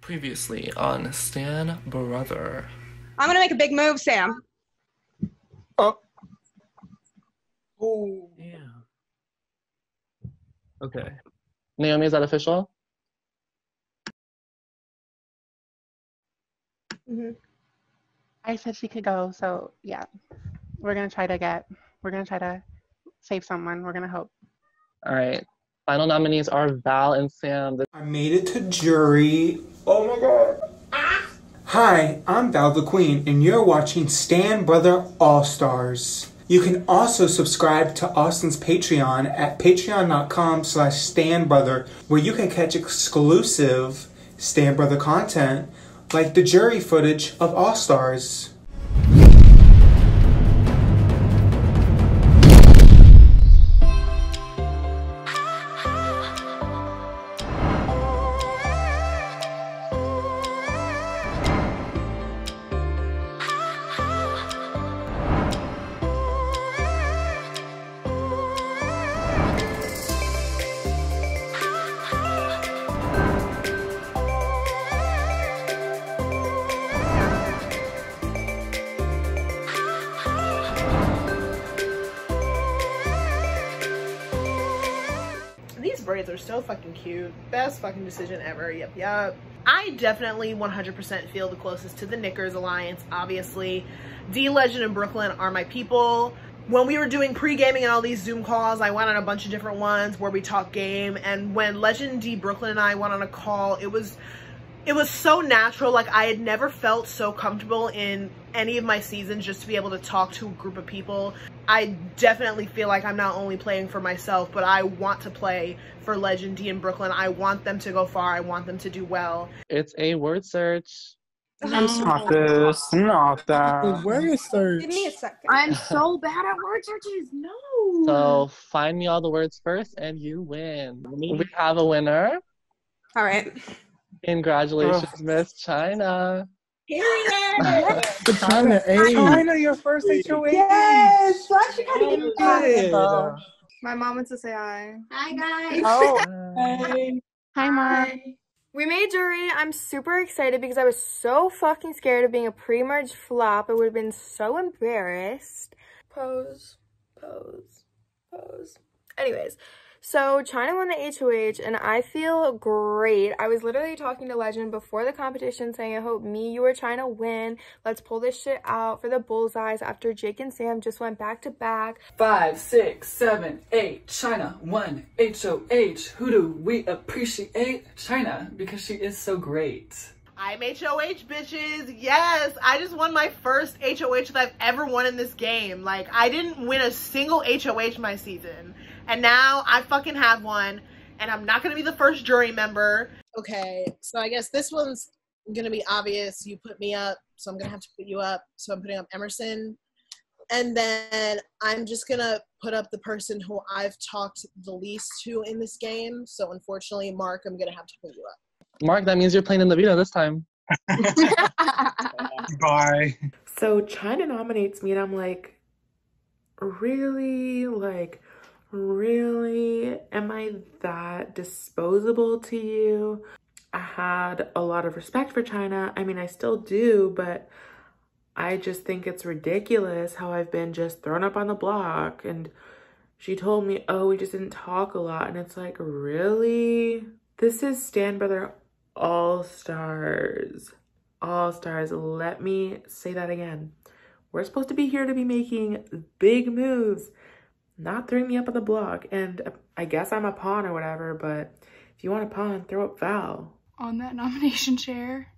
Previously on Stan Brother. I'm gonna make a big move, Sam. Oh. Oh. Yeah. Okay. Naomi, is that official? Mm-hmm. I said she could go, so yeah. We're gonna try to save someone. We're gonna hope. All right. Final nominees are Val and Sam. I made it to jury. Oh my god. Hi, I'm Val the Queen, and you're watching Stan Brother All-Stars. You can also subscribe to Austin's Patreon at patreon.com/StanBrother, where you can catch exclusive Stan Brother content, like the jury footage of All-Stars. Braids are so fucking cute. Best fucking decision ever. Yep. I definitely 100% feel the closest to the Knickers alliance. Obviously, D Legend and Brooklyn are my people. When we were doing pre-gaming and all these Zoom calls, I went on a bunch of different ones where we talk game, and when Legend, D, Brooklyn and I went on a call, it was so natural. Like, I had never felt so comfortable in any of my seasons just to be able to talk to a group of people. I definitely feel like I'm not only playing for myself, but I want to play for Legend, D, and Brooklyn. I want them to go far. I want them to do well. It's a word search. I'm not this. Not that. Word search. Give me a second. I'm so bad at word searches. No. So find me all the words first and you win. We have a winner. All right. Congratulations, Miss Chynah. Period. Chynah, Chynah, your first HOA. Yes. So I should kind of Good. My mom wants to say hi. Hi, guys. Oh, Hey. hi, Mom. We made jury. I'm super excited because I was so fucking scared of being a pre-merge flop. I would have been so embarrassed. Pose. Anyways, so Chynah won the HOH and I feel great. I was literally talking to Legend before the competition saying, I hope me, you, or Chynah win. Let's pull this shit out for the bullseyes after Jake and Sam just went back to back. 5, 6, 7, 8. Chynah won HOH. Who do we appreciate? Chynah, because she is so great. I'm HOH, bitches. Yes, I just won my first HOH that I've ever won in this game. Like, I didn't win a single HOH my season. And now I fucking have one, and I'm not going to be the first jury member. Okay, so I guess this one's going to be obvious. You put me up, so I'm going to have to put you up. So I'm putting up Emerson. And then I'm just going to put up the person who I've talked the least to in this game. So unfortunately, Mark, I'm going to have to put you up. Mark, that means you're playing in the veto this time. Bye. So Chynah nominates me and I'm like, really? Really? Am I that disposable to you? I had a lot of respect for Chynah. I mean, I still do, but I just think it's ridiculous how I've been just thrown up on the block. And she told me, oh, we just didn't talk a lot. And it's like, really? This is Stan Brother All-Stars. All-Stars. Let me say that again. We're supposed to be here to be making big moves, not throwing me up on the block. And I guess I'm a pawn or whatever, but if you want a pawn, throw up Val. On that nomination chair,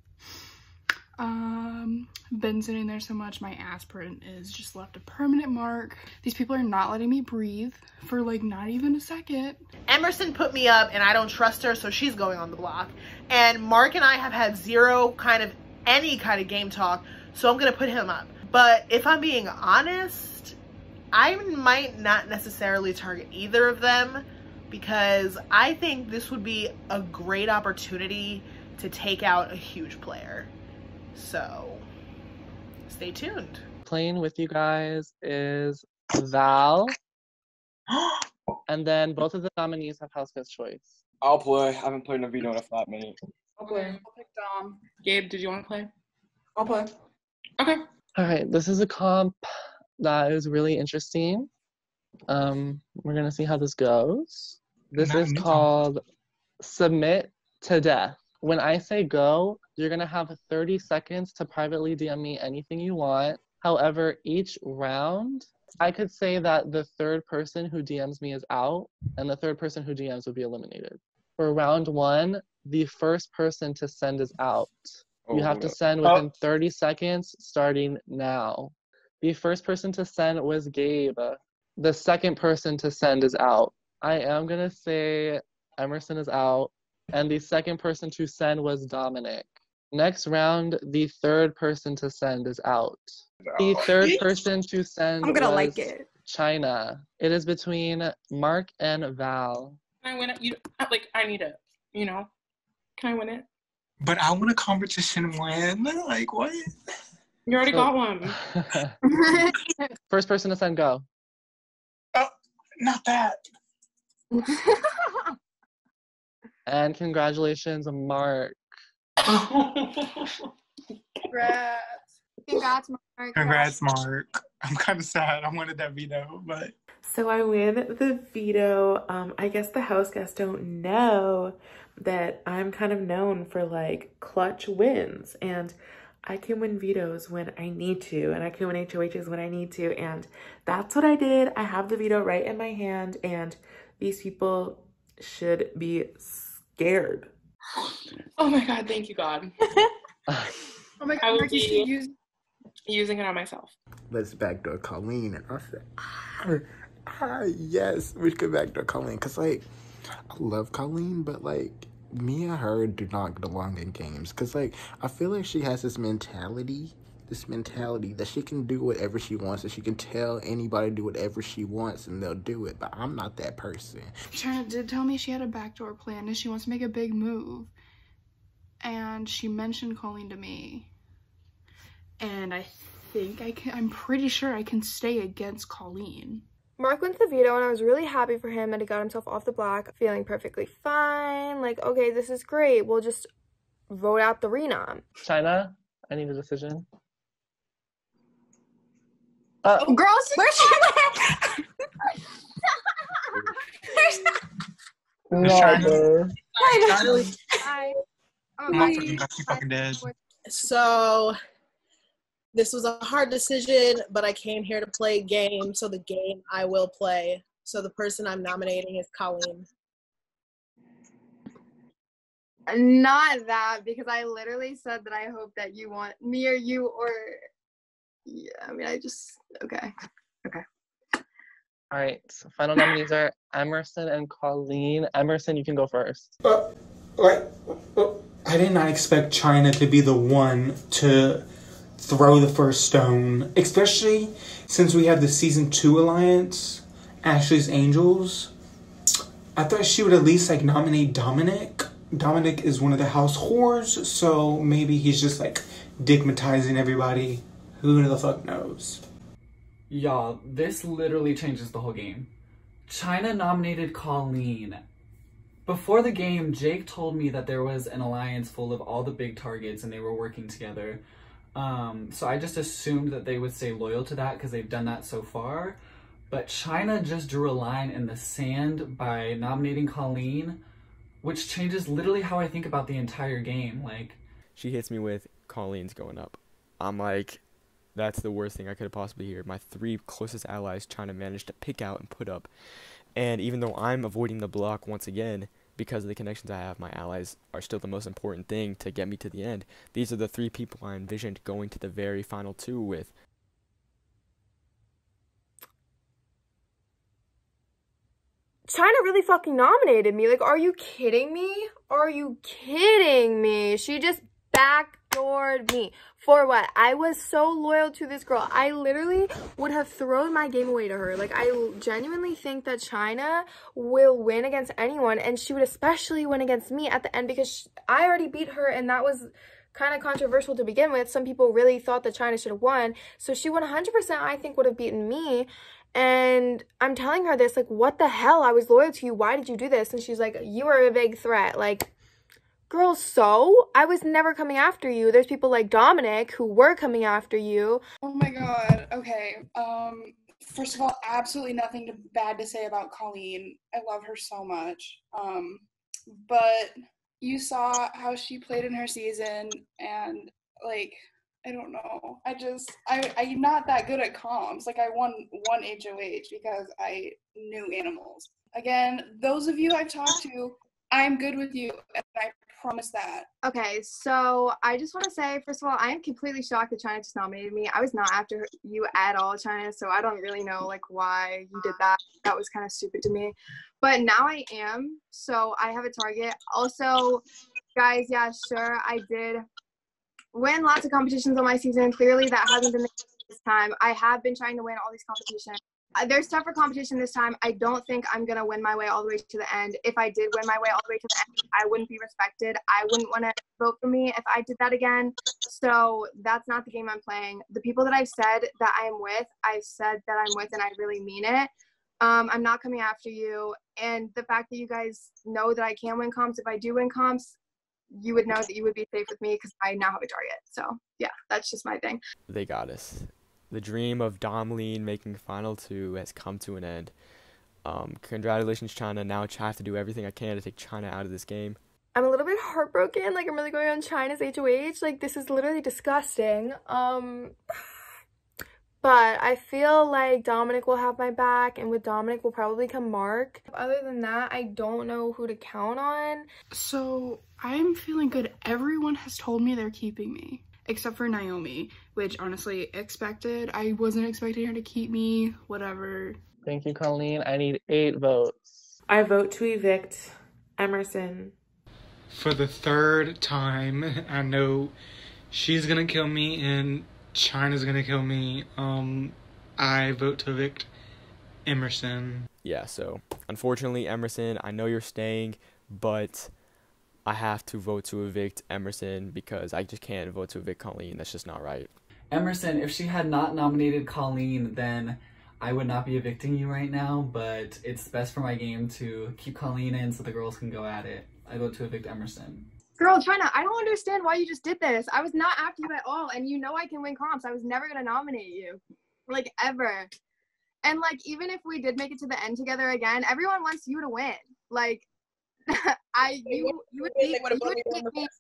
been sitting there so much, my aspirin is just left a permanent mark. These people are not letting me breathe for like not even a second. Emerson put me up and I don't trust her, so she's going on the block. And Mark and I have had any kind of game talk, so I'm gonna put him up. But if I'm being honest, I might not necessarily target either of them because I think this would be a great opportunity to take out a huge player. So stay tuned. Playing with you guys is Val. And then both of the nominees have house guest choice. I'll play. I haven't played in a veto in a flat minute. I'll play. I'll pick Dom. Gabe, did you want to play? I'll play. Okay. All right, this is a comp that is really interesting. We're gonna see how this goes. This is called Submit to Death. When I say go, you're gonna have 30 seconds to privately DM me anything you want. However, each round, I could say that the third person who DMs me is out, and the third person who DMs would be eliminated. For round 1, the first person to send is out. You have to send within 30 seconds, starting now. The first person to send was Gabe. The second person to send is out. I am gonna say Emerson is out, and the second person to send was Dominick. Next round, the third person to send is out. The third person to send was like it. Chynah. It is between Mark and Val. Can I win it? I need it. You know? Can I win it? But I want a competition win. Like, what? You already got one. First person to send, go. Oh, not that. And congratulations, Mark. Congrats. Congrats, Mark. Congrats, Mark. I'm kind of sad. I wanted that veto, but. So I win the veto. I guess the house guests don't know that I'm kind of known for like clutch wins, and I can win vetoes when I need to, and I can win HOHs when I need to, and that's what I did. I have the veto right in my hand, and these people should be scared. Oh my God, thank you, God. Oh my God, I will be using it on myself. Let's backdoor Colleen, and I said, yes, we could backdoor Colleen, because, like, I love Colleen, but, like, me and her do not get along in games, because, like, I feel like she has this mentality that she can do whatever she wants, that she can tell anybody to do whatever she wants, and they'll do it, but I'm not that person. Chynah did tell me she had a backdoor plan, and she wants to make a big move, and she mentioned Colleen to me, and I think I'm pretty sure I can stay against Colleen. Mark went to the veto, and I was really happy for him that he got himself off the block, feeling perfectly fine. Like, okay, this is great. We'll just vote out the renom. Chynah, I need a decision. Girls, where's she went? No. Hi. I'm fucking dead. So this was a hard decision, but I came here to play a game, so the game I will play. So the person I'm nominating is Colleen. Not that, because I literally said that I hope that you want me or you, or yeah, I mean, okay. All right, so final nominees are Emerson and Colleen. Emerson, you can go first. I did not expect Chynah to be the one to throw the first stone, especially since we have the season 2 alliance, Ashley's Angels. I thought she would at least like nominate Dominick. Dominick is one of the house whores, so maybe he's just like digmatizing everybody. Who the fuck knows? Y'all, this literally changes the whole game. Chynah nominated Colleen. Before the game, Jake told me that there was an alliance full of all the big targets and they were working together. So I just assumed that they would stay loyal to that because they've done that so far. But Chynah just drew a line in the sand by nominating Colleen, which changes literally how I think about the entire game. Like, she hits me with Colleen's going up. I'm like, that's the worst thing I could have possibly heard. My 3 closest allies Chynah managed to pick out and put up. And even though I'm avoiding the block once again, because of the connections I have, my allies are still the most important thing to get me to the end. These are the 3 people I envisioned going to the very final 2 with. Chynah really fucking nominated me. Like, are you kidding me? Are you kidding me? She just backdoored me. For what? I was so loyal to this girl. I literally would have thrown my game away to her. Like, I genuinely think that Chynah will win against anyone, and she would especially win against me at the end because I already beat her, and that was kind of controversial to begin with. Some people really thought that Chynah should have won. So she 100%, I think, would have beaten me. And I'm telling her this, like, what the hell? I was loyal to you. Why did you do this? And she's like, you are a big threat. Like, Girl, so? I was never coming after you. There's people like Dominick who were coming after you. Oh my god. Okay. First of all, absolutely nothing bad to say about Colleen. I love her so much. But you saw how she played in her season, and like, I don't know. I'm not that good at comps. Like, I won one HOH because I knew animals. Again, those of you I've talked to, I'm good with you, and I promise that. Okay, so I just want to say, first of all, I am completely shocked that Chynah just nominated me. I was not after you at all, Chynah, so I don't really know, like, why you did that. That was kind of stupid to me. But now I am, so I have a target. Also, guys, yeah, sure, I did win lots of competitions on my season. Clearly, that hasn't been the case this time. I have been trying to win all these competitions. There's tougher competition this time. I don't think I'm going to win my way all the way to the end. If I did win my way all the way to the end, I wouldn't be respected. I wouldn't want to vote for me if I did that again. So that's not the game I'm playing. The people that I've said that I am with, I said that I'm with, and I really mean it. I'm not coming after you. And the fact that you guys know that I can win comps, if I do win comps, you would know that you would be safe with me because I now have a target. So yeah, that's just my thing. They got us. The dream of Dominick making Final 2 has come to an end. Congratulations, Chynah. Now I have to do everything I can to take Chynah out of this game. I'm a little bit heartbroken. Like, I'm really going on Chynah's HOH. Like, this is literally disgusting. But I feel like Dominick will have my back, and with Dominick will probably come Mark. Other than that, I don't know who to count on. So I'm feeling good. Everyone has told me they're keeping me, except for Naomi, which honestly expected. I wasn't expecting her to keep me, whatever. Thank you, Colleen. I need 8 votes. I vote to evict Emerson. For the 3rd time, I know she's gonna kill me and Chynah's gonna kill me. I vote to evict Emerson. Yeah, so unfortunately, Emerson, I know you're staying, but I have to vote to evict Emerson because I just can't vote to evict Colleen. That's just not right. Emerson, if she had not nominated Colleen, then I would not be evicting you right now, but it's best for my game to keep Colleen in so the girls can go at it. I vote to evict Emerson. Girl, Chynah, I don't understand why you just did this. I was not after you at all, and you know I can win comps. I was never going to nominate you. Like, ever. And, like, even if we did make it to the end together again, everyone wants you to win. Like, you would beat me.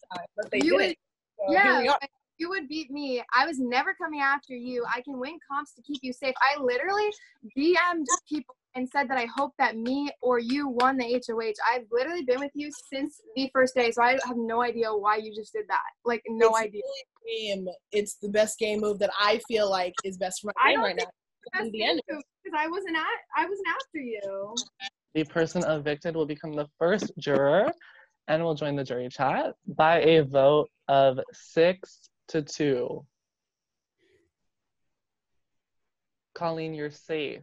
You would beat me. I was never coming after you. I can win comps to keep you safe. I literally DM'd people and said that I hope that me or you won the HOH. I've literally been with you since the first day, so I have no idea why you just did that. Like, no idea. It's the best game move that I feel like is best for my game right now. Because I wasn't after you. The person evicted will become the first juror and will join the jury chat by a vote of 6-2. Colleen, you're safe.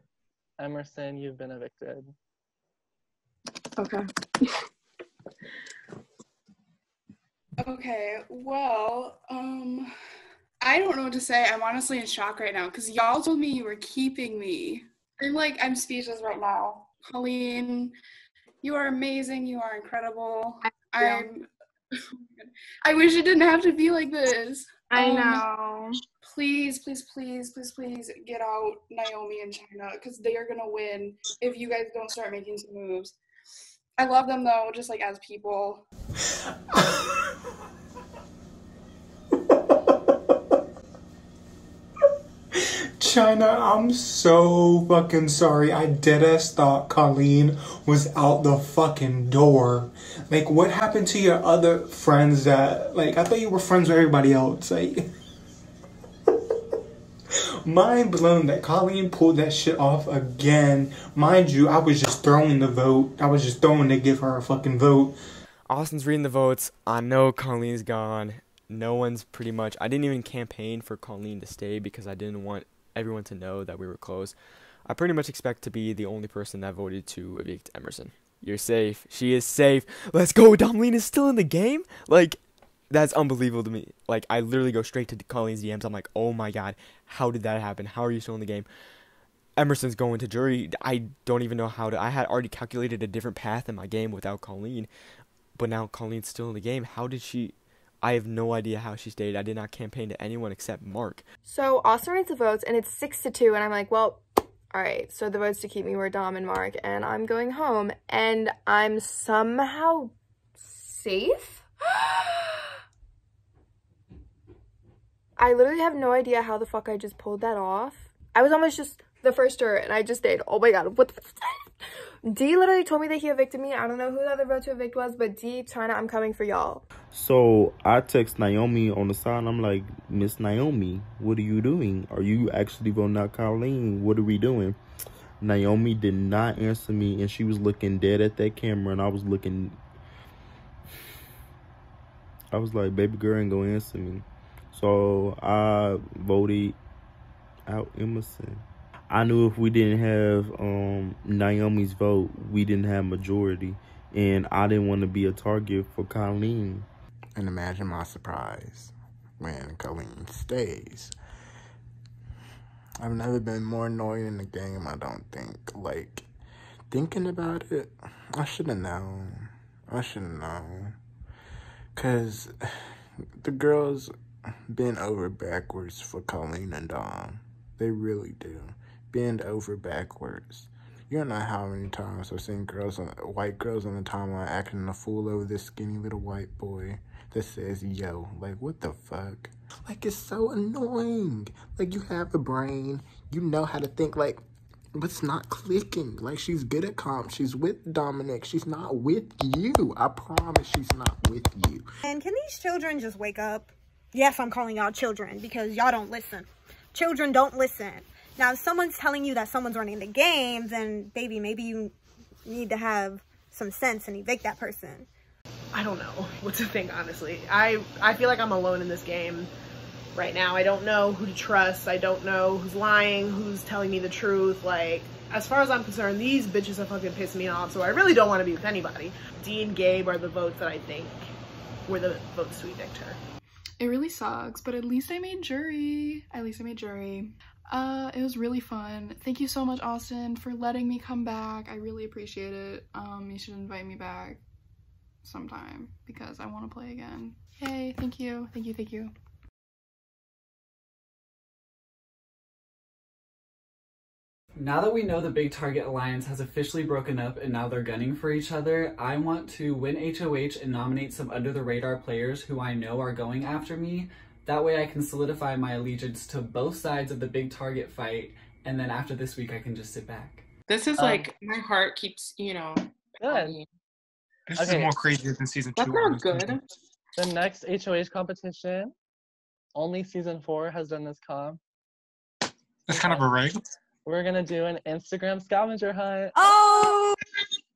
Emerson, you've been evicted. Okay. Okay, well, I don't know what to say. I'm honestly in shock right now because y'all told me you were keeping me. I'm speechless right now. Colleen, you are amazing. You are incredible. I wish it didn't have to be like this. I know. Please, please, please, please, please get out Naomi and Chynah because they are gonna win if you guys don't start making some moves. I love them though, just like as people. Chynah, I'm so fucking sorry. I deadass thought Colleen was out the fucking door. Like, what happened to your other friends that, like, I thought you were friends with everybody else. Like, mind blown that Colleen pulled that shit off again. Mind you, I was just throwing the vote. I was just throwing to give her a fucking vote. Austin's reading the votes. I know Colleen's gone. No one's pretty much... I didn't even campaign for Colleen to stay because I didn't want everyone to know that we were close. I pretty much expect to be the only person that voted to evict Emerson. You're safe. She is safe. Let's go. Dominick is still in the game? Like, that's unbelievable to me. Like, I literally go straight to Colleen's DMs. I'm like, oh my god, how did that happen? How are you still in the game? Emerson's going to jury. I don't even know how to... I had already calculated a different path in my game without Colleen. but now Colleen's still in the game. How did she? I have no idea how she stayed. I did not campaign to anyone except Mark. So Austin reads the votes, and it's 6-2, and I'm like, well, all right, so the votes to keep me were Dom and Mark, and I'm going home, and I'm somehow safe? I literally have no idea how the fuck I just pulled that off. I was almost just the first juror, and I just stayed. Oh my god, what the D literally told me that he evicted me. I don't know who the other vote to evict was, but D, Chynah, I'm coming for y'all. So I text Naomi on the side. I'm like, Miss Naomi, what are you doing? Are you actually voting out Colleen? What are we doing? Naomi did not answer me, and she was looking dead at that camera, and I was looking. I was like, baby girl ain't gonna answer me. So I voted out Emerson. I knew if we didn't have Naomi's vote, we didn't have majority. And I didn't want to be a target for Colleen. And imagine my surprise when Colleen stays. I've never been more annoyed in the game, I don't think. Like, thinking about it, I should have known. Because the girls bend over backwards for Colleen and Dom. They really do. Bend over backwards. You don't know how many times I've seen white girls on the timeline acting a fool over this skinny little white boy that says, yo, like, what the fuck? Like, it's so annoying. Like, you have a brain. You know how to think, like, what's not clicking? Like, she's good at comp. She's with Dominick. She's not with you. I promise she's not with you. And can these children just wake up? Yes, I'm calling y'all children because y'all don't listen. Children don't listen. Now, if someone's telling you that someone's running the game, then, baby, maybe you need to have some sense and evict that person. I don't know what to think, honestly. I feel like I'm alone in this game right now. I don't know who to trust. I don't know who's lying, who's telling me the truth. Like, as far as I'm concerned, these bitches have fucking pissed me off, so I really don't want to be with anybody. D and Gabe are the votes that I think were the votes to evict her. It really sucks, but at least I made jury. It was really fun. Thank you so much, Austin, for letting me come back. I really appreciate it. You should invite me back sometime because I want to play again. Yay, thank you. Now that we know the Big Target Alliance has officially broken up and now they're gunning for each other, I want to win HOH and nominate some under-the-radar players who I know are going after me. That way I can solidify my allegiance to both sides of the Big Target fight, and then after this week I can just sit back. This is like, my heart keeps, you know, good. This is more crazy than season 2. That's not good. The next HOH competition, only season 4 has done this comp. It's kind of a rig. We're gonna do an Instagram scavenger hunt. Oh!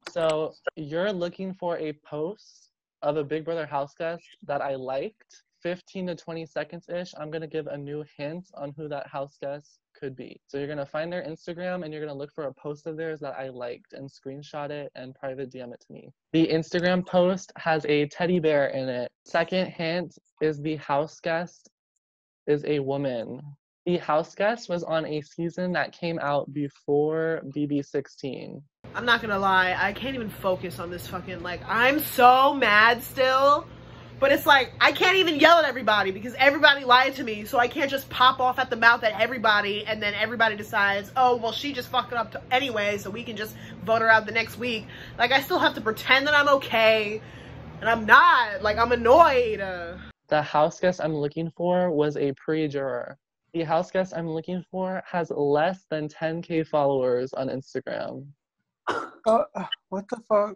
So you're looking for a post of a Big Brother house guest that I liked. 15 to 20 seconds-ish, I'm gonna give a new hint on who that house guest could be. So you're gonna find their Instagram and you're gonna look for a post of theirs that I liked and screenshot it and private DM it to me. The Instagram post has a teddy bear in it. Second hint is the house guest is a woman. The house guest was on a season that came out before BB16. I'm not gonna lie, I can't even focus on this fucking, like, I'm so mad still. But it's like, I can't even yell at everybody because everybody lied to me, so I can't just pop off at the mouth at everybody and then everybody decides, oh, well, she just fucked it up anyway, so we can just vote her out the next week. Like, I still have to pretend that I'm okay, and I'm not. Like, I'm annoyed. The house guest I'm looking for was a pre-juror. The house guest I'm looking for has less than 10K followers on Instagram. What the fuck?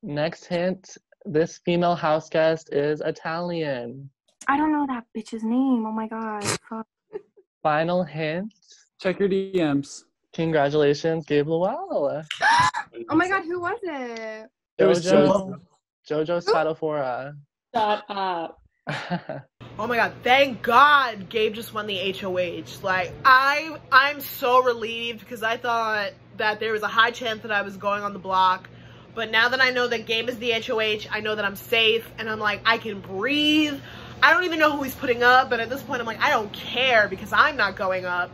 Next hint. This female house guest is Italian. I don't know that bitch's name. Oh my god. Fuck. Final hint. Check your DMs. Congratulations, Gabe Lowell. Oh my god, who was it? It was Jojo Spatafora. Shut up. Oh my god, thank God Gabe just won the HOH. Like, I'm so relieved because I thought that there was a high chance that I was going on the block. But now that I know that Gabe is the HOH, I know that I'm safe, and I'm like, I can breathe. I don't even know who he's putting up, but at this point I'm like, I don't care because I'm not going up.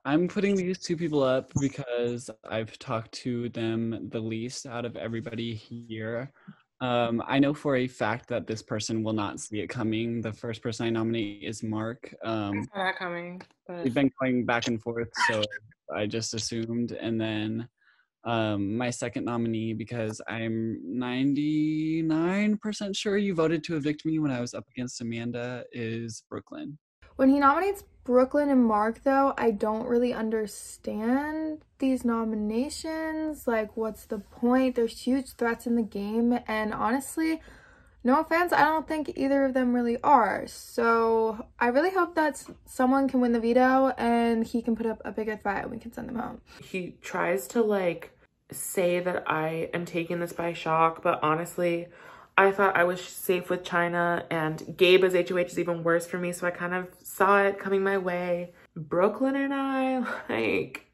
I'm putting these two people up because I've talked to them the least out of everybody here. I know for a fact that this person will not see it coming. The first person I nominate is Mark. I saw that coming. But... We've been going back and forth, so I just assumed. And then my second nominee, because I'm 99% sure you voted to evict me when I was up against Amanda, is Brooklyn. When he nominates Brooklyn and Mark, though, I don't really understand these nominations. Like, what's the point? There's huge threats in the game, and honestly, no offense, I don't think either of them really are. So I really hope that someone can win the veto and he can put up a bigger fight and we can send them home. He tries to, like, say that I am taking this by shock, but honestly, I thought I was safe with Chynah, and Gabe as HOH is even worse for me, so I kind of saw it coming my way. Brooklyn and I, like,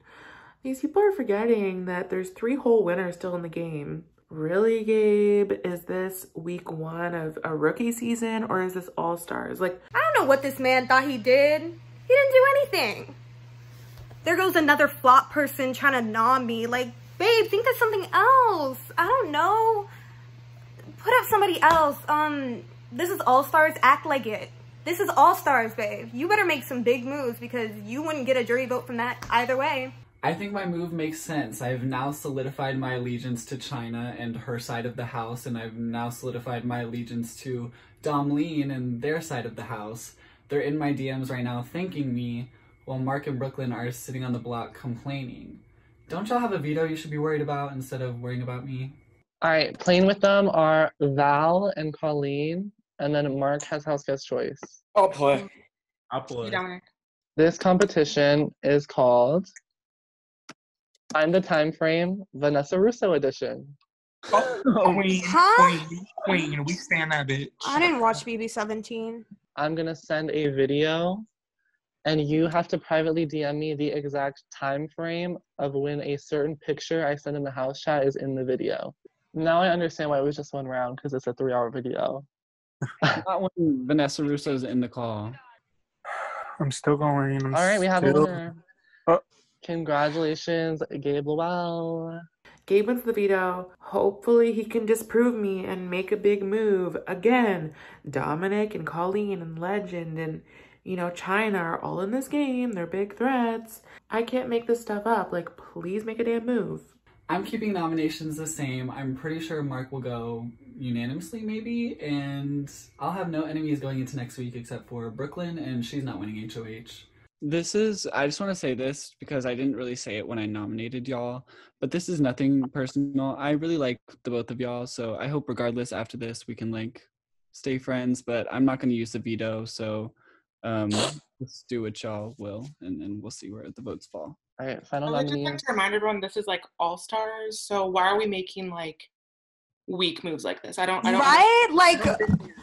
these people are forgetting that there's 3 whole winners still in the game. Really, Gabe? Is this week 1 of a rookie season, or is this All-Stars? Like, I don't know what this man thought he did. He didn't do anything. There goes another flop person trying to nom me. Like, babe, think of something else. I don't know. Put up somebody else. This is All-Stars. Act like it. This is All-Stars, babe. You better make some big moves because you wouldn't get a jury vote from that either way. I think my move makes sense. I've now solidified my allegiance to Chynah and her side of the house, and I've now solidified my allegiance to Dominick and their side of the house. They're in my DMs right now thanking me, while Mark and Brooklyn are sitting on the block complaining. Don't y'all have a veto you should be worried about instead of worrying about me? All right, playing with them are Val and Colleen, and then Mark has house guest choice. I'll play. Dominick. This competition is called Find the Time Frame Vanessa Russo edition. Queen, Huh? queen, we stand that bitch. I didn't watch BB17. I'm gonna send a video, and you have to privately DM me the exact time frame of when a certain picture I send in the house chat is in the video. Now I understand why it was just 1 round, because it's a 3-hour video. Not when Vanessa Russo's in the call. I'm still going. All right, we have a winner. Congratulations, Gabe Lowell. Gabe wins the veto. Hopefully he can disprove me and make a big move. Again, Dominick and Colleen and Legend and, you know, Chynah are all in this game. They're big threats. I can't make this stuff up. Like, please make a damn move. I'm keeping nominations the same. I'm pretty sure Mark will go unanimously, maybe, and I'll have no enemies going into next week except for Brooklyn, and she's not winning HOH. I just want to say this because I didn't really say it when I nominated y'all, but this is nothing personal. I really like the both of y'all, so I hope regardless after this we can, like, stay friends, but I'm not going to use the veto, so just do what y'all will, and we'll see where the votes fall. All right, final I would nominee. just like to remind everyone this is like All-Stars, so why are we making like weak moves like this? I don't Right? Like,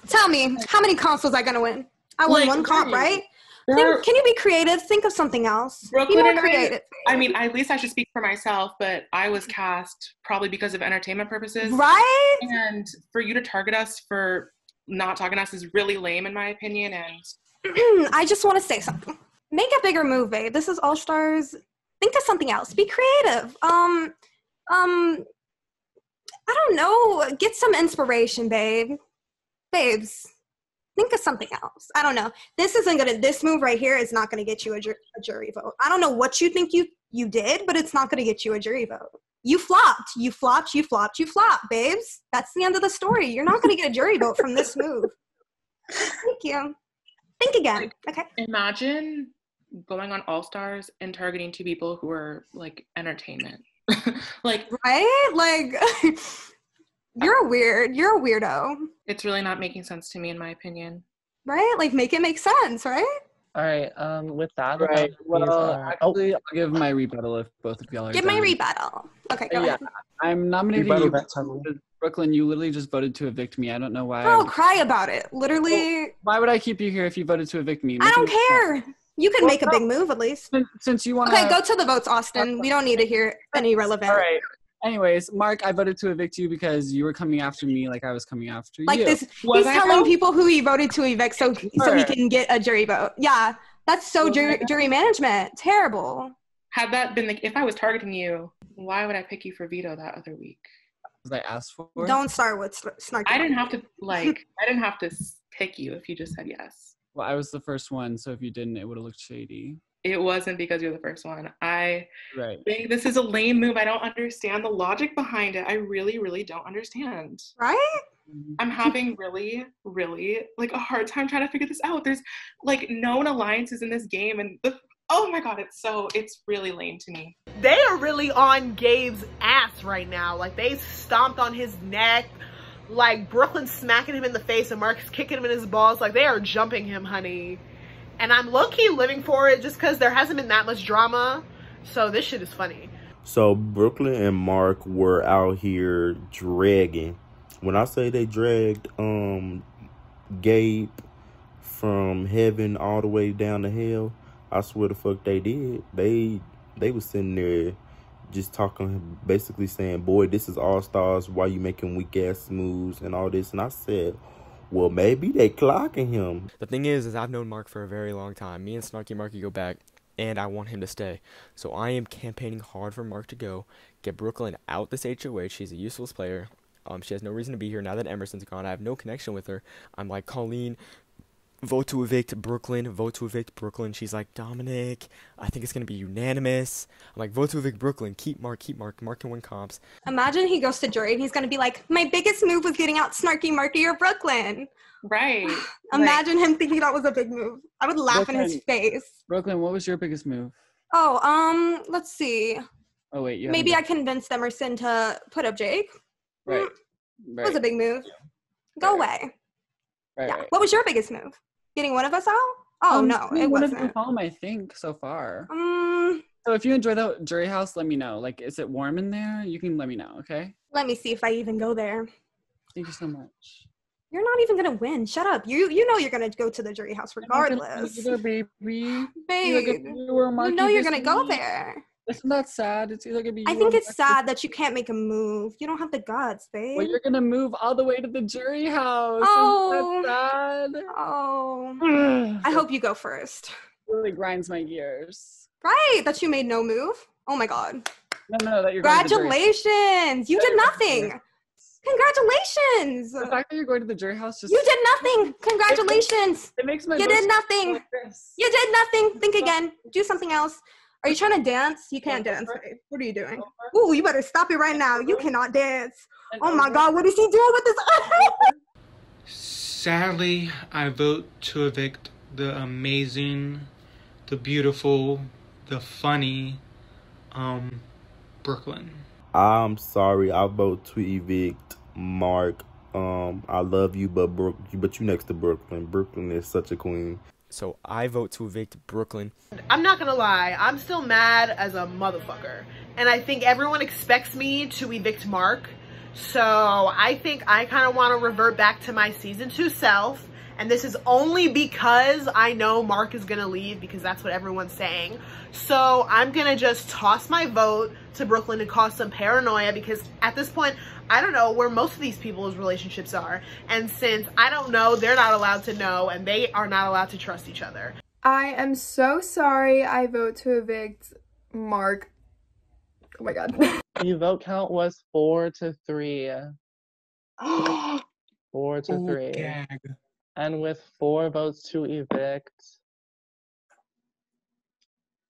tell me, how many comps was I gonna win? I won Like, 1 comp, right. right? Can you be creative? Think of something else. Brooklyn Be more and creative. I mean, at least I should speak for myself, but I was cast probably because of entertainment purposes. Right? And for you to target us for not talking to us is really lame in my opinion, and I just want to say something. Make a bigger move, babe. This is All-Stars. Think of something else. Be creative. I don't know. Get some inspiration, babe. Babes, think of something else. I don't know. This move right here is not gonna get you a jury vote. I don't know what you think you did, but it's not gonna get you a jury vote. You flopped, babes. That's the end of the story. You're not gonna get a jury vote from this move. Thank you. Think again. Okay. imagine going on All-Stars and targeting 2 people who are like entertainment. Like, right? Like, you're a weirdo. It's really not making sense to me in my opinion. Right? Like, make it make sense, right? All right, with that. Right, well, actually, I'll give my rebuttal if both of y'all are Give done. my rebuttal. Okay, go ahead. I'm nominating you because Brooklyn, you literally just voted to evict me. I don't know why. Oh, cry about it. Literally. Well, why would I keep you here if you voted to evict me? I don't care. You can make a big move at least. Since you want to. Okay, go to the votes, Austin. We don't need to hear any relevant. All right. Anyways, Mark, I voted to evict you because you were coming after me like I was coming after like you. This, he's telling people who he voted to evict so he can get a jury vote. Yeah, that's so jury management. Terrible. Had that been if I was targeting you, why would I pick you for veto that other week? I asked for. Don't start with snarky. I didn't have to pick you if you just said yes. Well, I was the first one, so if you didn't, it would have looked shady. It wasn't because you're the first one. I Right. think this is a lame move. I don't understand the logic behind it. I really, really don't understand. Right? I'm having really, really like a hard time trying to figure this out. There's like known alliances in this game, and oh my god, it's really lame to me. They are really on Gabe's ass right now. Like, they stomped on his neck. Like, Brooklyn's smacking him in the face and Mark's kicking him in his balls. Like, they are jumping him, honey. And I'm low-key living for it just because there hasn't been that much drama. So this shit is funny. So Brooklyn and Mark were out here dragging. When I say they dragged Gabe from heaven all the way down to hell, I swear the fuck they did. They was sitting there just talking, basically saying, boy, this is All-Stars. Why you making weak-ass moves and all this? And I said, well, maybe they clocking him. The thing is I've known Mark for a very long time. Me and Snarky Marky go back, and I want him to stay. So I am campaigning hard for Mark to go, get Brooklyn out this HOH. She's a useless player. She has no reason to be here now that Emerson's gone. I have no connection with her. I'm like, Colleen, vote to evict Brooklyn, vote to evict Brooklyn. She's like, Dominick, I think it's going to be unanimous. I'm like, vote to evict Brooklyn, keep Mark, Mark can win comps. Imagine he goes to jury and he's going to be like, my biggest move was getting out Snarky Marky or Brooklyn. Right. Imagine him thinking that was a big move. I would laugh in his face. Brooklyn, what was your biggest move? Oh, let's see. Oh, wait. Maybe I convinced Emerson to put up Jake. Right. That was a big move. Go away. Right, yeah. Right. What was your biggest move? Getting one of us out? Oh, no, it wasn't. Home, I think, so far. So if you enjoy the jury house, let me know. Like, is it warm in there? You can let me know, okay? Let me see if I even go there. Thank you so much. You're not even gonna win. Shut up. You know you're gonna go to the jury house regardless. Baby. Babe, you know you're gonna go there. Isn't that sad? It's either gonna be. I think it's sad that you can't make a move. You don't have the guts, babe. Well, you're gonna move all the way to the jury house. Oh, isn't that sad? Oh. I hope you go first. Really grinds my gears. Right, that you made no move. Oh my god. No, that you're. Congratulations! You did nothing. Congratulations! The fact that you're going to the jury house just... You did nothing! Congratulations! It makes my... You did nothing! You did nothing! Think again. Do something else. Are you trying to dance? You can't dance, babe. What are you doing? Ooh, you better stop it right now. You cannot dance. Oh my god, what is he doing with this? Sadly, I vote to evict the amazing, the beautiful, the funny, Brooklyn. I'm sorry, I vote to evict Mark. I love you, but you next to Brooklyn. Brooklyn is such a queen. So I vote to evict Brooklyn. I'm not gonna lie, I'm still mad as a motherfucker. And I think everyone expects me to evict Mark. So I think I kind of want to revert back to my season 2 self. And this is only because I know Mark is gonna leave, because that's what everyone's saying. So I'm gonna just toss my vote to Brooklyn to cause some paranoia, because at this point, I don't know where most of these people's relationships are. And since I don't know, they're not allowed to know, and they are not allowed to trust each other. I am so sorry. I vote to evict Mark. Oh my god. The vote count was 4-3. 4-3. Gag. And with 4 votes to evict,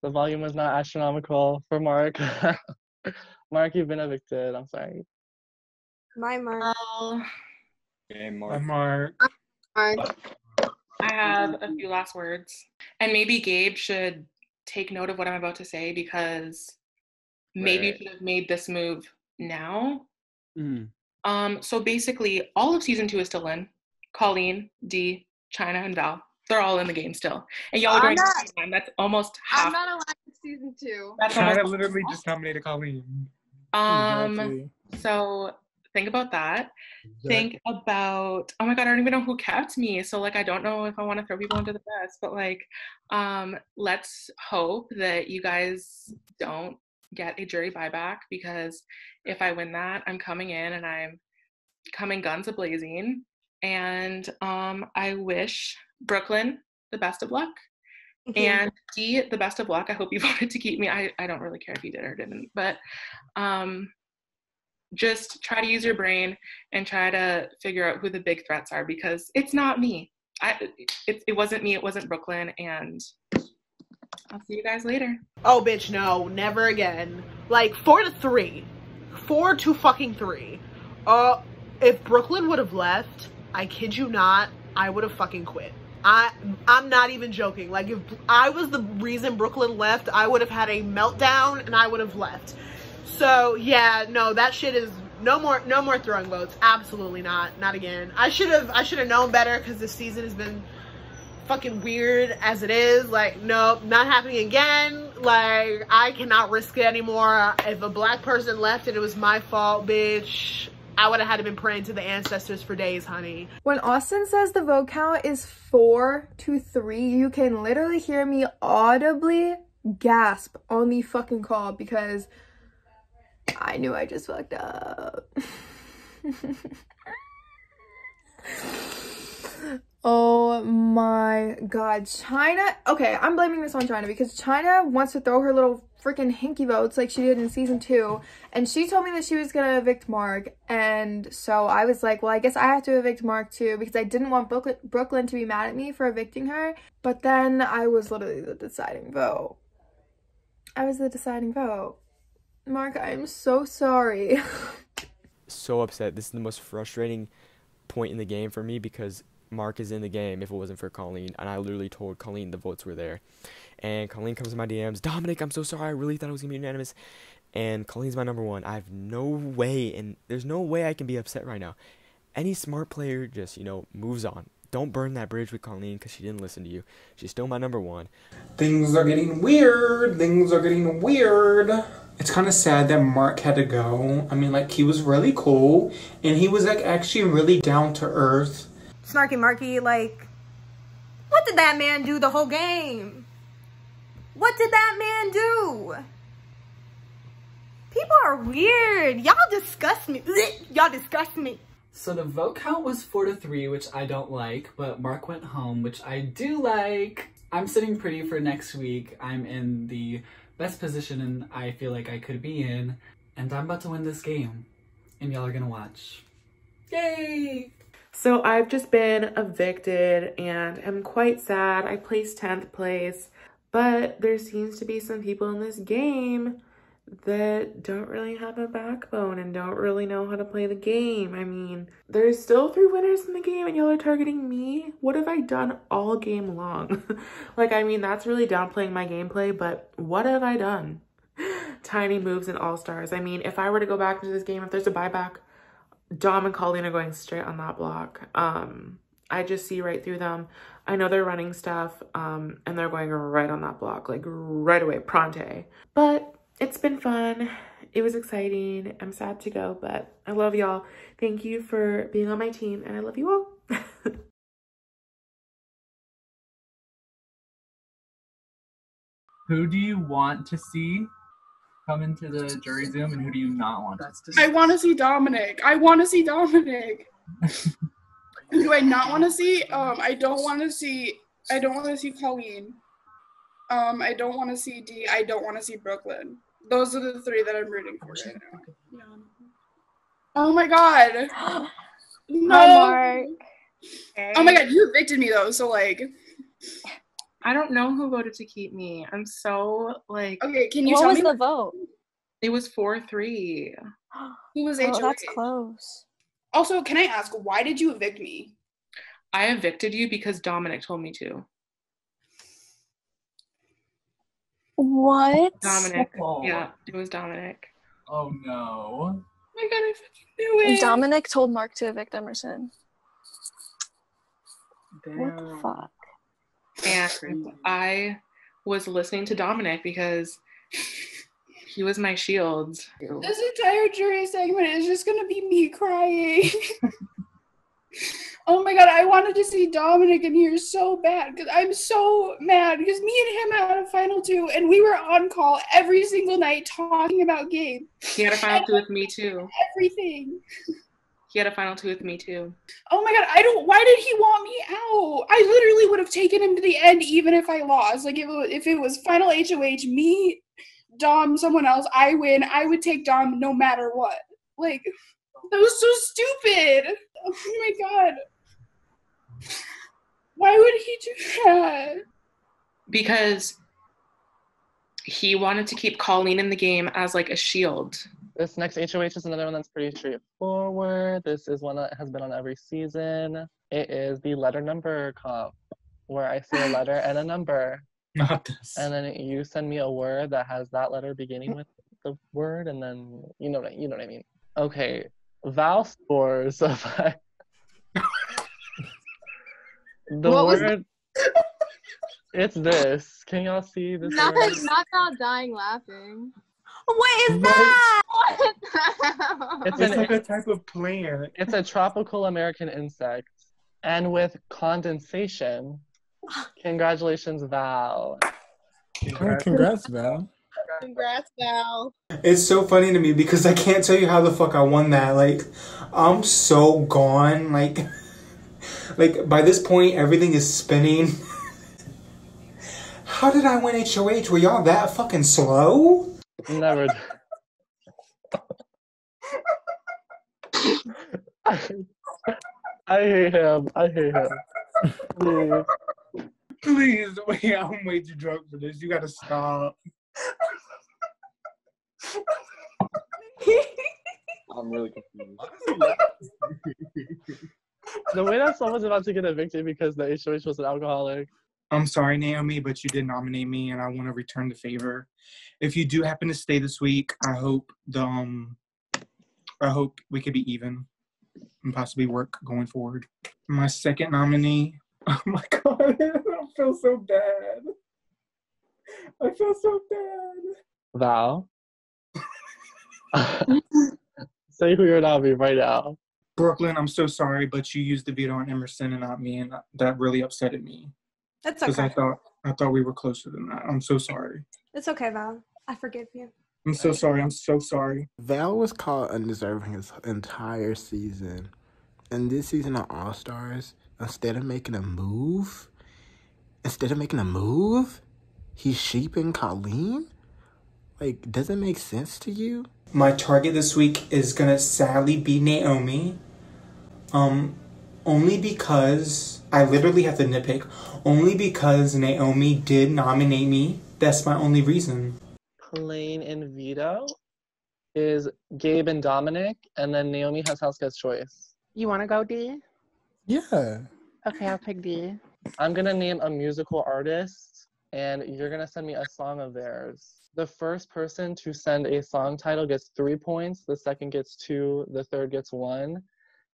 the volume was not astronomical for Mark. Mark, you've been evicted. I'm sorry. My Mark. Okay, Mark. I have a few last words. And maybe Gabe should take note of what I'm about to say, because maybe you should have made this move now. So basically, all of season 2 is still in. Colleen, D, Chynah, and Val. They're all in the game still. And y'all are doing the same time. That's almost half. I'm not allowed to season 2. Chynah literally just nominated Colleen. So think about that. Think about, oh my god, I don't even know who kept me. So like, I don't know if I want to throw people into the bus, but like, let's hope that you guys don't get a jury buyback, because if I win that, I'm coming in and I'm coming guns a-blazing. And I wish Brooklyn the best of luck. And Dee, the best of luck. I hope you voted to keep me. I don't really care if you did or didn't, but just try to use your brain and try to figure out who the big threats are, because it's not me. It wasn't me. It wasn't Brooklyn. And I'll see you guys later. Oh, bitch, no, never again. Like 4-3, 4-3. If Brooklyn would have left, I kid you not, I would have fucking quit. I'm not even joking. Like, if I was the reason Brooklyn left, I would have had a meltdown and I would have left. So yeah, no, that shit is no more throwing votes. Absolutely not again. I should have known better, because this season has been fucking weird as it is. Like, nope, not happening again. Like, I cannot risk it anymore. If a black person left and it was my fault, bitch, I would have had to been praying to the ancestors for days, honey. When Austin says the vote count is 4-3, you can literally hear me audibly gasp on the fucking call, because I knew I just fucked up. Oh my god, Chynah. Okay, I'm blaming this on Chynah, because Chynah wants to throw her little freaking hinky votes like she did in season 2, and she told me that she was gonna evict Mark, and so I was like, well, I guess I have to evict Mark too, because I didn't want Brooklyn to be mad at me for evicting her. But then I was literally the deciding vote. I was the deciding vote. Mark, I'm so sorry. So upset. This is the most frustrating point in the game for me, because Mark is in the game if it wasn't for Colleen, and I literally told Colleen the votes were there. And Colleen comes in my DMs, Dominick, I'm so sorry, I really thought it was gonna be unanimous. And Colleen's my number one. I have no way, and there's no way I can be upset right now. Any smart player just, moves on. Don't burn that bridge with Colleen, because she didn't listen to you. She's still my number one. Things are getting weird. Things are getting weird. It's kind of sad that Mark had to go. I mean, like, he was really cool, and he was, like, actually really down to earth. Snarky Marky, like, what did that man do the whole game? What did that man do? People are weird. Y'all disgust me. Y'all disgust me. So the vote count was 4-3, which I don't like, but Mark went home, which I do like. I'm sitting pretty for next week. I'm in the best position I feel like I could be in, and I'm about to win this game, and y'all are gonna watch. Yay! So I've just been evicted and I'm quite sad. I placed 10th place, but there seems to be some people in this game that don't really have a backbone and don't really know how to play the game. I mean, there's still 3 winners in the game and y'all are targeting me? What have I done all game long? Like, I mean, that's really downplaying my gameplay, but what have I done? Tiny moves in All-Stars. I mean, if I were to go back into this game, if there's a buyback, Dom and Colleen are going straight on that block. I just see right through them. I know they're running stuff, and they're going right on that block, like right away, pronto. But it's been fun. It was exciting. I'm sad to go, but I love y'all. Thank you for being on my team, and I love you all. Who do you want to see come into the jury Zoom, and who do you not want to see? I want to see Dominick. I want to see Dominick. Who do I not want to see? I don't want to see Colleen. I don't want to see Dee. I don't want to see Brooklyn. Those are the 3 that I'm rooting for right now. Yeah. Oh my god. No. Hi, Mark. Hey. Oh my god, you evicted me though, so like. I don't know who voted to keep me. I'm so like. Okay, can you tell me? What was the vote? It was 4-3. Who was HOH? HOH? That's close. Also, can I ask, why did you evict me? I evicted you because Dominick told me to. What? Dominick. Oh. Yeah, it was Dominick. Oh no. Oh my god, I fucking knew it. Dominick told Mark to evict Emerson. Damn. What the fuck? And I was listening to Dominick because he was my shield. This entire jury segment is just gonna be me crying. Oh my god, I wanted to see Dominick in here so bad because I'm so mad because me and him had a final 2 and we were on call every single night talking about Gabe. He had a final 2 with me too. Everything. He had a final 2 with me too. Oh my god, why did he want me out? I literally would have taken him to the end even if I lost. Like if it was final HOH, me, Dom, someone else, I win, I would take Dom no matter what. Like, that was so stupid. Oh my god. Why would he do that? Because he wanted to keep Colleen in the game as like a shield. This next HOH is another one that's pretty straightforward. This is one that has been on every season. It is the letter number comp, where I say a letter and a number. Not this. And then you send me a word that has that letter beginning with the word, and then you know what I mean. Okay, Val scores. So the word. It's this. Can y'all see this? Not word? Val dying laughing. What is that? What? It's like a type of plant. It's a tropical American insect. And with condensation, congratulations, Val. Congrats, Val. Congrats, Val. It's so funny to me because I can't tell you how the fuck I won that. Like, I'm so gone. Like by this point, everything is spinning. How did I win HOH? Were y'all that fucking slow? Never. I hate him. Please. Please, wait, I'm way too drunk for this. You gotta stop. I'm really confused. The way that someone's about to get evicted because the HOH was an alcoholic. I'm sorry, Naomi, but you did nominate me, and I want to return the favor. If you do happen to stay this week, I hope we could be even and possibly work going forward. My second nominee. Oh my god, I feel so bad. Val. Say who you're nominating right now. Brooklyn, I'm so sorry, but you used the veto on Emerson and not me, and that really upsetted me. That's okay. Because I thought we were closer than that. I'm so sorry. It's okay, Val. I forgive you. I'm so sorry. Val was called undeserving his entire season. And this season of All-Stars, instead of making a move, he's sheeping Colleen? Like, does it make sense to you? My target this week is gonna sadly be Naomi. Only because I literally have to nitpick. Only because Naomi did nominate me. That's my only reason. Colleen and Veto is Gabe and Dominick, and then Naomi has house guest choice. You want to go, D? Yeah. Okay, I'll pick D. I'm gonna name a musical artist, and you're gonna send me a song of theirs. The first person to send a song title gets 3 points. The second gets 2. The third gets 1.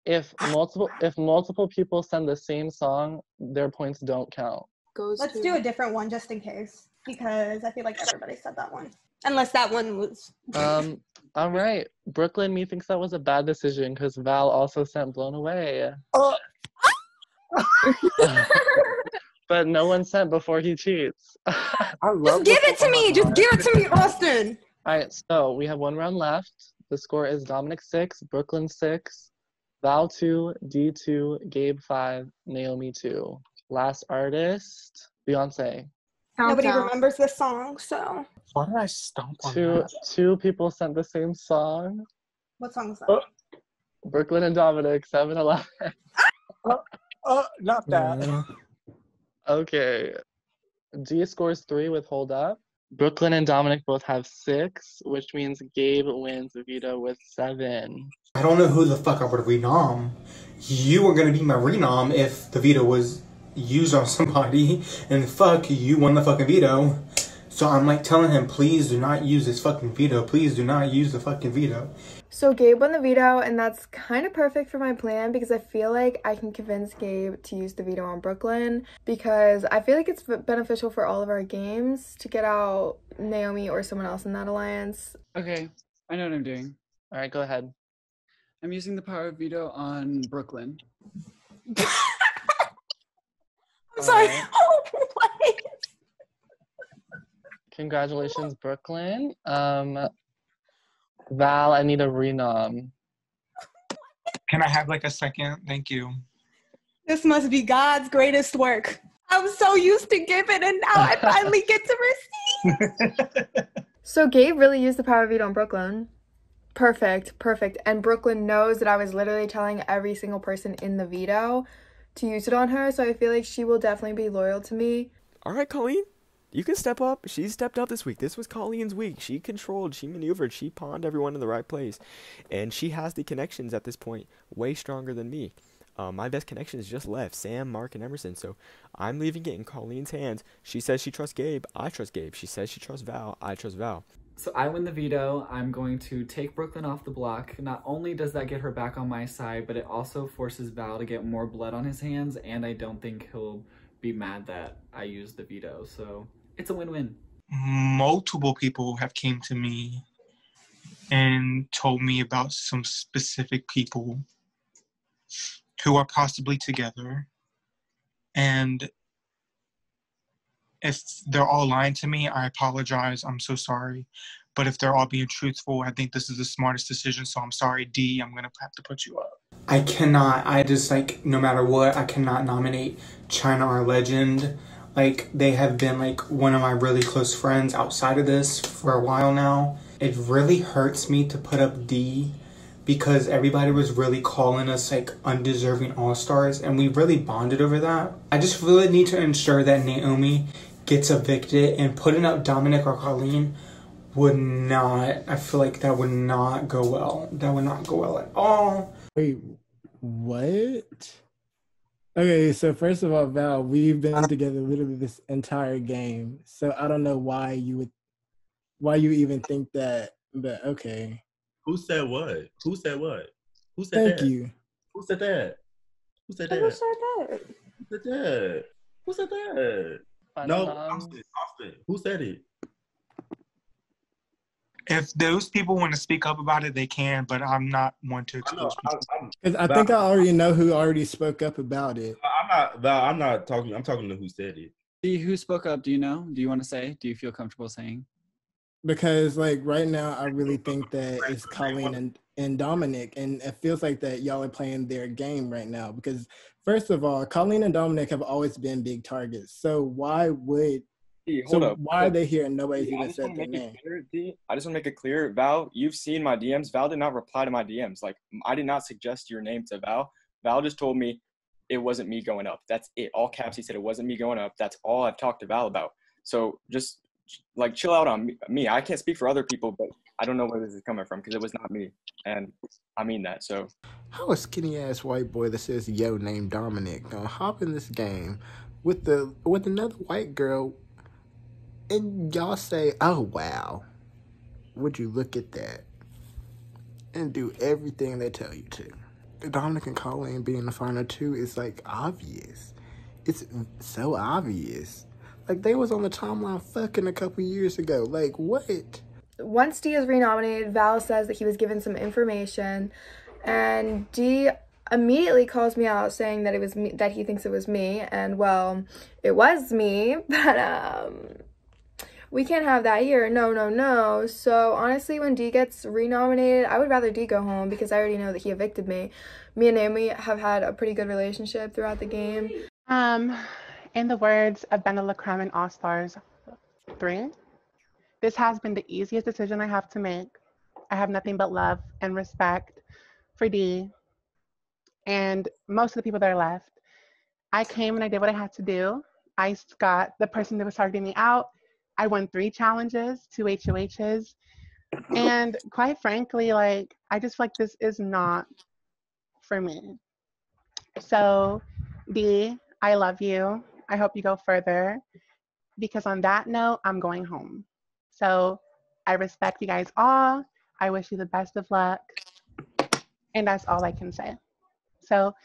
If multiple people send the same song, their points don't count. Let's do a different one just in case, because I feel like everybody said that one. Unless that one was... All right. Brooklyn, me thinks that was a bad decision because Val also sent Blown Away. But no one sent Before He Cheats. Just give it to me! Just give it to me, Austin! All right, so we have one round left. The score is Dominick 6, Brooklyn 6, Val 2, D 2, Gabe 5, Naomi 2. Last artist, Beyonce. Nobody remembers this song, so... Why did I stomp on Two people sent the same song. What song is that? Brooklyn and Dominick, 7-11. Not that. Okay. D scores 3 with Hold Up. Brooklyn and Dominick both have 6, which means Gabe wins Veto with 7. I don't know who the fuck I would renom. You were gonna be my renom if the veto was used on somebody, and fuck, you won the fucking veto. So I'm like telling him, please do not use this fucking veto. Please do not use the fucking veto. So Gabe won the veto, and that's kind of perfect for my plan because I feel like I can convince Gabe to use the veto on Brooklyn because I feel like it's beneficial for all of our games to get out Naomi or someone else in that alliance. Okay, I know what I'm doing. All right, go ahead. I'm using the power of veto on Brooklyn. I'm sorry. Right. Oh, what? Congratulations, Brooklyn. Val, I need a renom. Can I have like a second? Thank you. This must be God's greatest work. I'm so used to giving, and now I finally get to receive. So Gabe really used the power of veto on Brooklyn. Perfect. And Brooklyn knows that I was literally telling every single person in the veto to use it on her, so I feel like she will definitely be loyal to me. All right, Colleen, you can step up. She stepped up this week. This was Colleen's week. She controlled, she maneuvered, she pawned everyone in the right place. And she has the connections at this point way stronger than me. My best connections just left, Sam, Mark, and Emerson. So I'm leaving it in Colleen's hands. She says she trusts Gabe. I trust Gabe. She says she trusts Val. I trust Val. So I win the veto. I'm going to take Brooklyn off the block. Not only does that get her back on my side, but it also forces Val to get more blood on his hands, and I don't think he'll be mad that I used the veto. So it's a win-win. Multiple people have came to me and told me about some specific people who are possibly together. And if they're all lying to me, I apologize. I'm so sorry. But if they're all being truthful, I think this is the smartest decision. So I'm sorry, D. I'm going to have to put you up. I cannot. I just, like, no matter what, I cannot nominate Chynah or Legend. Like, they have been, like, one of my really close friends outside of this for a while now. It really hurts me to put up D because everybody was really calling us, like, undeserving all-stars, and we really bonded over that. I just really need to ensure that Naomi gets evicted, and putting up Dominick or Colleen would not, I feel like that would not go well. That would not go well at all. Wait, what? Okay, so first of all, Val, we've been together literally this entire game, so I don't know why you even think that, but okay. Who said what? Who said what? Who said Thank that? you. Who said that? Who said that? Who said that? Who said that? Who said that? No, Austin. Who said it? If those people want to speak up about it, they can, but I'm not one to expose people. Because I think I already know who already spoke up about it. I'm not talking. I'm talking to who said it. Who spoke up? Do you know? Do you want to say? Do you feel comfortable saying? Because, like, right now, I really think that it's Colleen and Dominick, and it feels like that y'all are playing their game right now. Because, first of all, Colleen and Dominick have always been big targets. So why would... why are they here and nobody's even said their name? I just want to make it clear, Val, you've seen my DMs. Val did not reply to my DMs. Like, I did not suggest your name to Val. Val just told me it wasn't me going up. That's it. All caps, he said it wasn't me going up. That's all I've talked to Val about. So just, like, chill out on me. I can't speak for other people, but I don't know where this is coming from because it was not me. And I mean that, so. How a skinny-ass white boy that says, yo, named Dominick, gonna hop in this game with another white girl and y'all say, oh, wow, would you look at that? And do everything they tell you to. Dominick and Colleen being the final two is, like, obvious. It's so obvious. Like, they was on the timeline fucking a couple years ago. Like, what? Once D is renominated, Val says that he was given some information, and D immediately calls me out saying that it was me, that he thinks it was me, and well, it was me, but we can't have that here. No. So honestly, when D gets renominated, I would rather D go home because I already know that he evicted me. Me and Naomi have had a pretty good relationship throughout the game. In the words of Benella Creme and All Stars 3, this has been the easiest decision I have to make. I have nothing but love and respect for D and most of the people that are left. I came and I did what I had to do. I got the person that was targeting me out. I won 3 challenges, 2 HOHs. And quite frankly, like, I just feel like this is not for me. So, D, I love you. I hope you go further. Because on that note, I'm going home. So, I respect you guys all. I wish you the best of luck. And that's all I can say. So,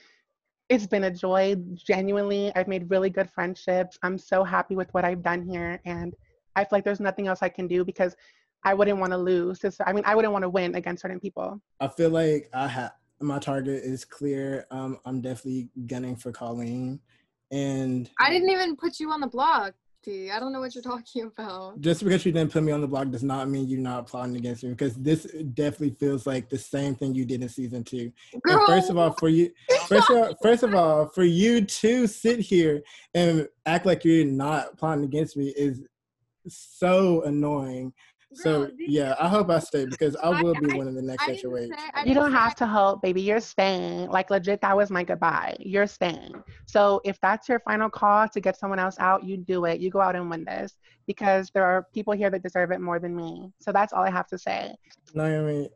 it's been a joy, genuinely. I've made really good friendships. I'm so happy with what I've done here. And I feel like there's nothing else I can do because I wouldn't want to lose. I wouldn't want to win against certain people. I feel like my target is clear. I'm definitely gunning for Colleen. And I didn't even put you on the block, D. I don't know what you're talking about. Just because you didn't put me on the block does not mean you're not plotting against me, because this definitely feels like the same thing you did in season 2. Girl. And first of all, for you to sit here and act like you're not plotting against me is so annoying. So yeah, I hope I stay because I will be one of the next HOH. You don't have to hope, baby. You're staying. Like legit, that was my goodbye. You're staying. So if that's your final call to get someone else out, you do it. You go out and win this because there are people here that deserve it more than me. So that's all I have to say. Naomi,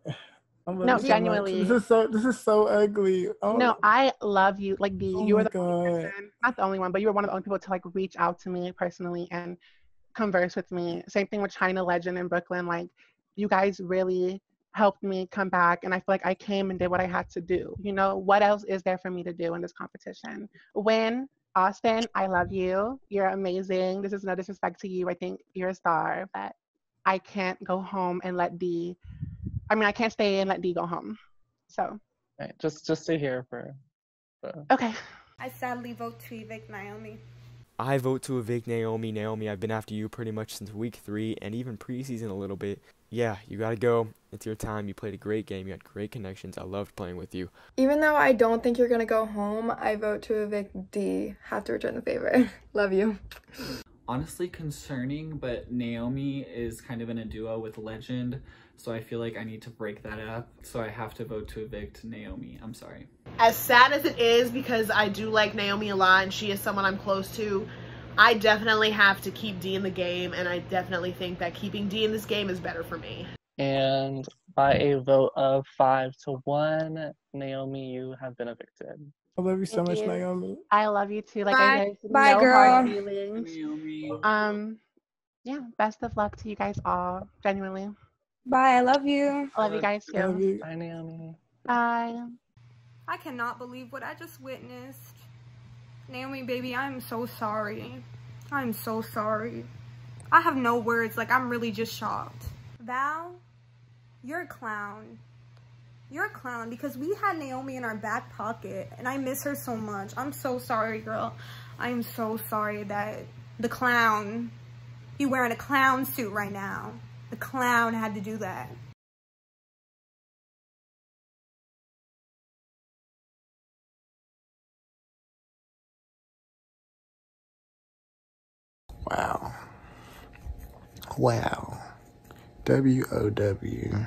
I love No, you so genuinely. much. This is so ugly. Oh. No, I love you. Like you were the only God. person, not the only one, but you were one of the only people to like reach out to me personally and converse with me. Same thing with Chynah, Legend, in Brooklyn. Like you guys really helped me come back, and I feel like I came and did what I had to do. You know, what else is there for me to do in this competition? Win. Austin, I love you. You're amazing. This is no disrespect to you. I think you're a star, but I can't go home and let D. I mean, I can't stay and let D go home. So. Right, just stay here for. Okay. I sadly vote to evict Naomi. I vote to evict Naomi. Naomi, I've been after you pretty much since week 3 and even preseason a little bit. Yeah, you gotta go. It's your time. You played a great game. You had great connections. I loved playing with you. Even though I don't think you're gonna go home, I vote to evict D. Have to return the favor. Love you. Honestly concerning, but Naomi is kind of in a duo with Legend, so I feel like I need to break that up. So I have to vote to evict Naomi. I'm sorry. As sad as it is, because I do like Naomi a lot and she is someone I'm close to, I definitely have to keep D in the game, and I definitely think that keeping D in this game is better for me. And by a vote of 5-1, Naomi, you have been evicted. I love you so much, Naomi. I love you too. Like Bye. I Bye, no hard girl. feelings. Naomi. Yeah, best of luck to you guys all. Genuinely. Bye. I love you. I love you guys too. Love you. Bye, Naomi. Bye. I cannot believe what I just witnessed. Naomi, baby, I'm so sorry. I'm so sorry. I have no words. Like, I'm really just shocked. Val, you're a clown. You're a clown because we had Naomi in our back pocket and I miss her so much. I'm so sorry, girl. I'm so sorry that the clown, you wearing a clown suit right now. The clown had to do that. Wow. Wow. WOW.